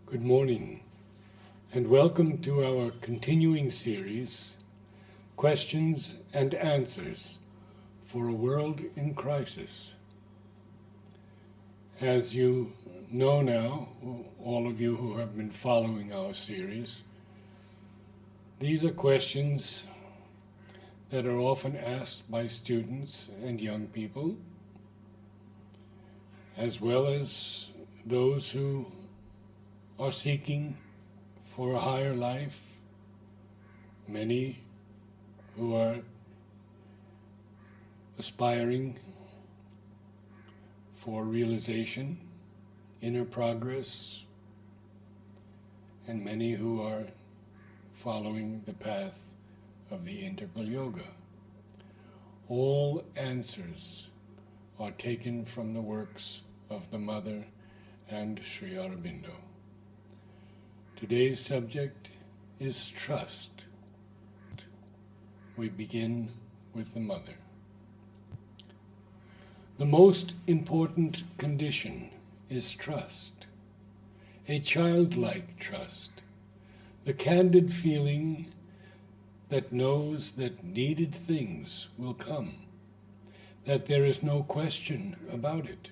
Good morning, and welcome to our continuing series, Questions and Answers for a World in Crisis. As you know now, all of you who have been following our series, these are questions that are often asked by students and young people, as well as those who are seeking for a higher life, many who are aspiring for realization, inner progress, and many who are following the path of the integral yoga. All answers are taken from the works of the Mother and Sri Aurobindo. Today's subject is trust. We begin with the Mother. The most important condition is trust, a childlike trust, the candid feeling that knows that needed things will come, that there is no question about it.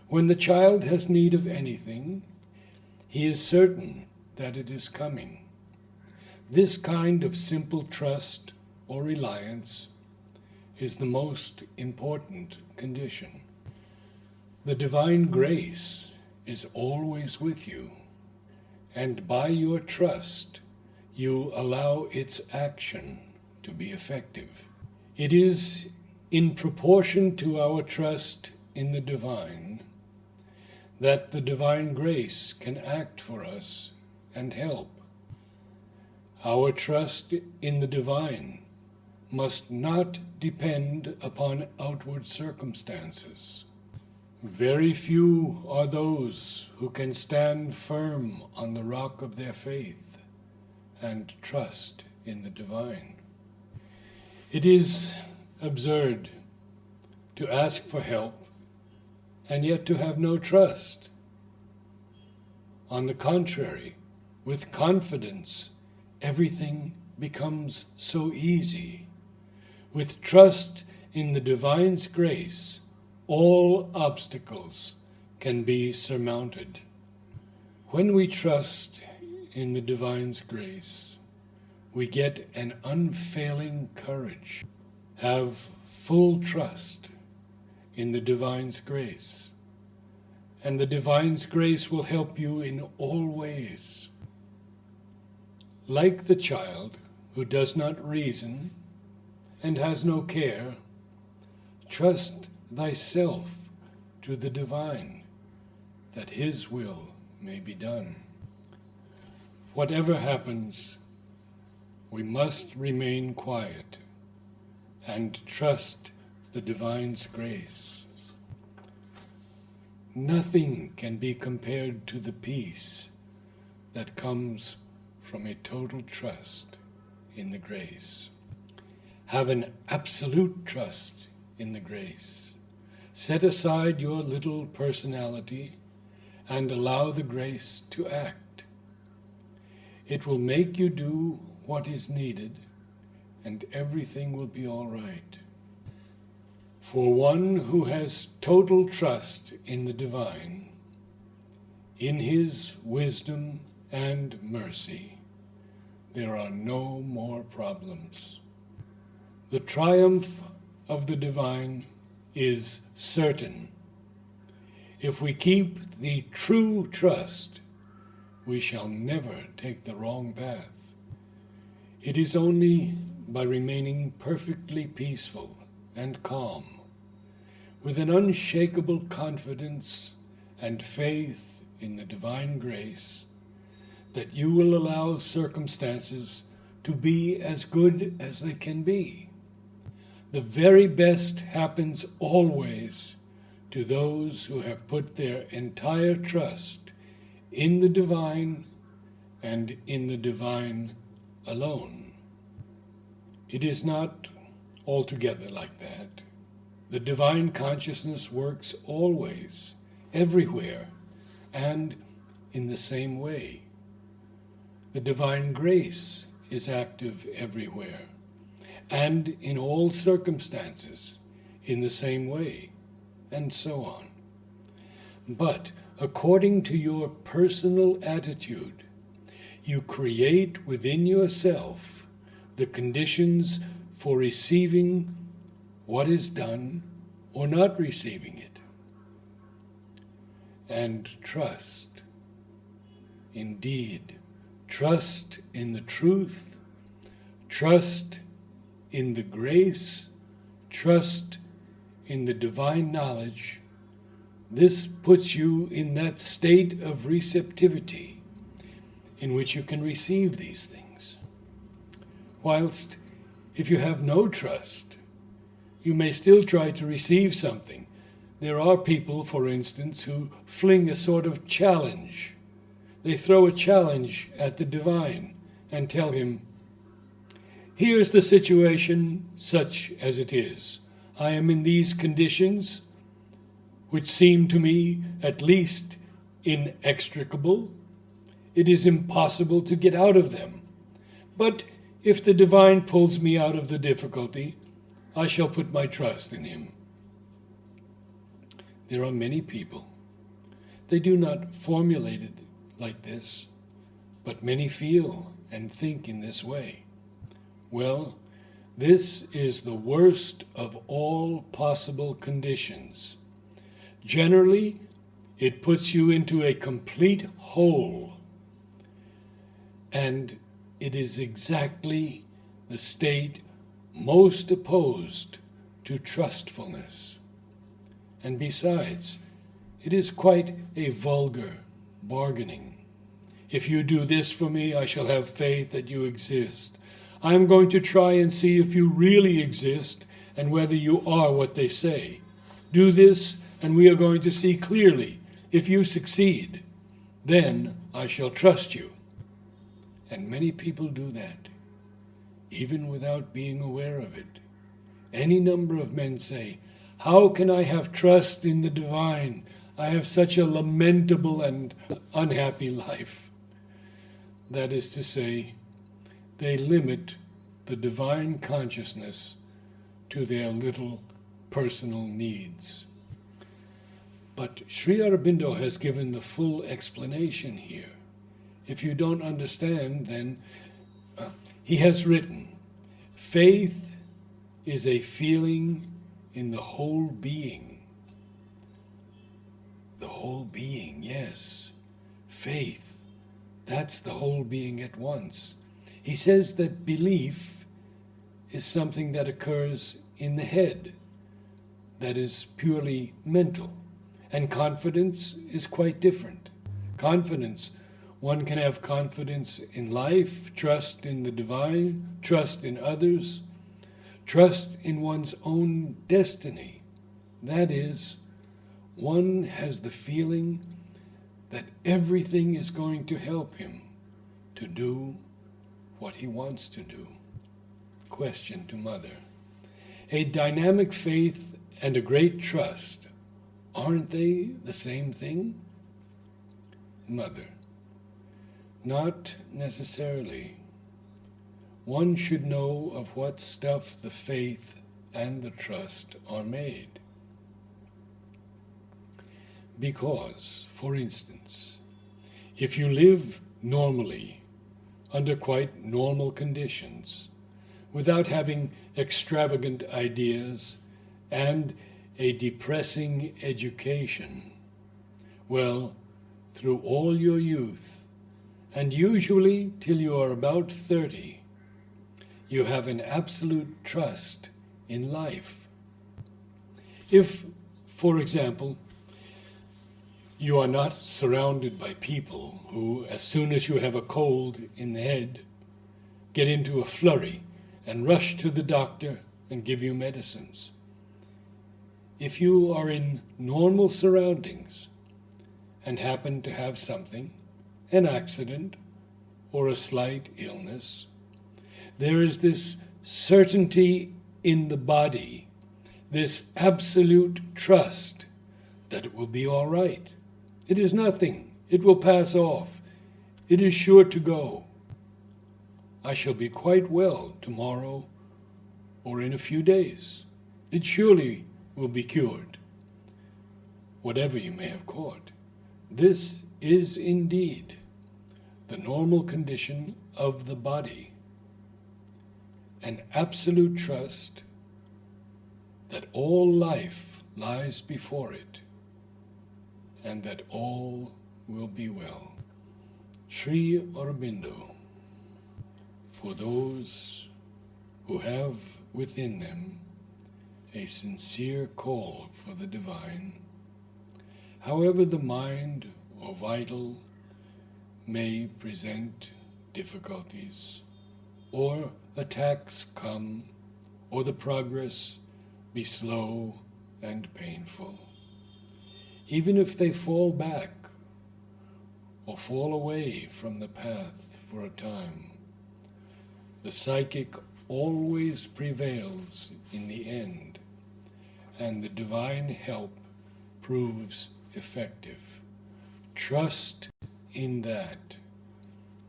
When the child has need of anything, he is certain that it is coming. This kind of simple trust or reliance is the most important condition. The divine grace is always with you, and by your trust, you allow its action to be effective. It is in proportion to our trust in the divine that the divine grace can act for us and help. Our trust in the divine must not depend upon outward circumstances. Very few are those who can stand firm on the rock of their faith and trust in the divine. It is absurd to ask for help and yet to have no trust. On the contrary, with confidence, everything becomes so easy. With trust in the divine's grace, all obstacles can be surmounted. When we trust in the divine's grace, we get an unfailing courage, have full trust in the divine's grace, and the divine's grace will help you in all ways. Like the child who does not reason and has no care, trust thyself to the divine, that his will may be done. Whatever happens, we must remain quiet and trust the divine's grace. Nothing can be compared to the peace that comes from a total trust in the grace. Have an absolute trust in the grace. Set aside your little personality and allow the grace to act. It will make you do what is needed, and everything will be all right. For one who has total trust in the divine, in his wisdom and mercy, there are no more problems. The triumph of the divine is certain. If we keep the true trust, we shall never take the wrong path. It is only by remaining perfectly peaceful and calm, with an unshakable confidence and faith in the divine grace, that you will allow circumstances to be as good as they can be. The very best happens always to those who have put their entire trust in the divine and in the divine alone. It is not altogether like that. The divine consciousness works always, everywhere, and in the same way. The divine grace is active everywhere and in all circumstances in the same way, and so on. But according to your personal attitude, you create within yourself the conditions for receiving what is done or not receiving it. And trust, indeed, trust in the truth, trust in the grace, trust in the divine knowledge. This puts you in that state of receptivity in which you can receive these things. Whilst if you have no trust, you may still try to receive something. There are people, for instance, who fling a sort of challenge. They throw a challenge at the divine and tell him, here's the situation such as it is. I am in these conditions, which seem to me at least inextricable. It is impossible to get out of them. But if the divine pulls me out of the difficulty, I shall put my trust in him. There are many people. They do not formulate it like this, but many feel and think in this way. Well, this is the worst of all possible conditions. Generally, it puts you into a complete hole, and it is exactly the state most opposed to trustfulness. And besides, it is quite a vulgar bargaining. If you do this for me, I shall have faith that you exist. I am going to try and see if you really exist and whether you are what they say. Do this, and we are going to see clearly. If you succeed, then I shall trust you. And many people do that, even without being aware of it. Any number of men say, how can I have trust in the divine? I have such a lamentable and unhappy life. That is to say, they limit the divine consciousness to their little personal needs. But Sri Aurobindo has given the full explanation here. If you don't understand, then he has written, faith is a feeling in the whole being. The whole being, yes. Faith, that's the whole being at once. He says that belief is something that occurs in the head, that is purely mental. And confidence is quite different. Confidence, one can have confidence in life, trust in the divine, trust in others, trust in one's own destiny. That is, one has the feeling that everything is going to help him to do what he wants to do. Question to Mother. A dynamic faith and a great trust, aren't they the same thing? Mother. Not necessarily. One should know of what stuff the faith and the trust are made. Because, for instance, if you live normally, under quite normal conditions, without having extravagant ideas and a depressing education, well, through all your youth, and usually till you are about 30, you have an absolute trust in life. If, for example, you are not surrounded by people who, as soon as you have a cold in the head, get into a flurry and rush to the doctor and give you medicines. If you are in normal surroundings and happen to have something, an accident or a slight illness, there is this certainty in the body, this absolute trust that it will be all right. It is nothing It will pass off. It is sure to go. I shall be quite well tomorrow or in a few days. It surely will be cured, whatever you may have caught. This is indeed the normal condition of the body, an absolute trust that all life lies before it and that all will be well. Sri Aurobindo. For those who have within them a sincere call for the divine, however the mind or vital may present difficulties, or attacks come, or the progress be slow and painful, even if they fall back or fall away from the path for a time, the psychic always prevails in the end, and the divine help proves effective. Trust in that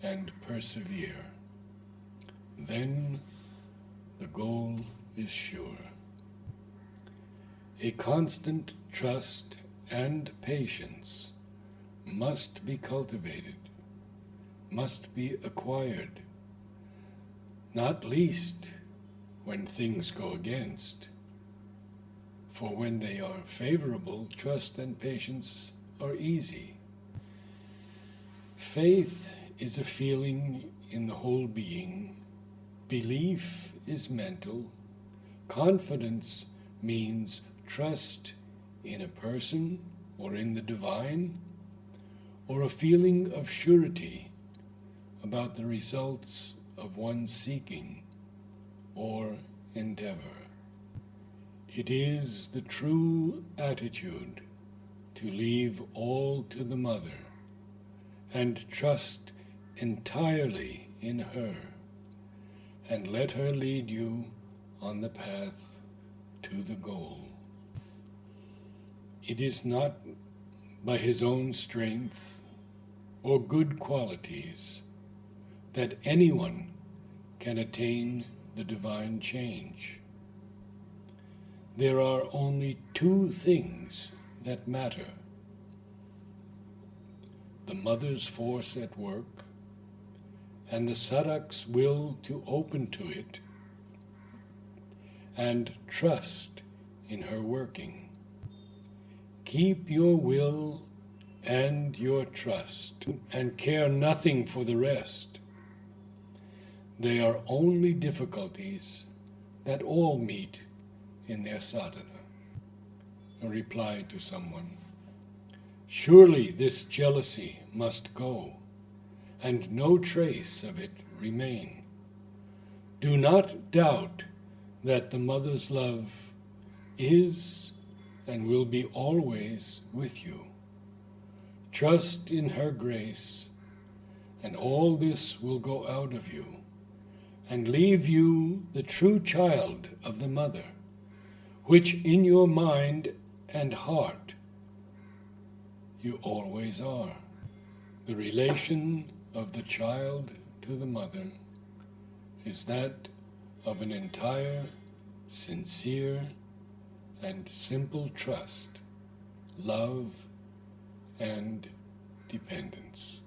and persevere. Then the goal is sure. A constant trust and patience must be cultivated, must be acquired, not least when things go against. For when they are favorable, trust and patience are easy. Faith is a feeling in the whole being. Belief is mental. Confidence means trust in a person or in the divine, or a feeling of surety about the results of one's seeking or endeavor. It is the true attitude to leave all to the Mother and trust entirely in her, and let her lead you on the path to the goal. It is not by his own strength or good qualities that anyone can attain the divine change. There are only two things that matter: the Mother's force at work and the Sadhak's will to open to it and trust in her working. Keep your will and your trust, and care nothing for the rest. They are only difficulties that all meet in their sadhana. A reply to someone: surely this jealousy must go, and no trace of it remain. Do not doubt that the Mother's love is and will be always with you. Trust in her grace, and all this will go out of you, and leave you the true child of the Mother, which in your mind and heart you always are. The relation of the child to the Mother is that of an entire, sincere, and simple trust, love, and dependence.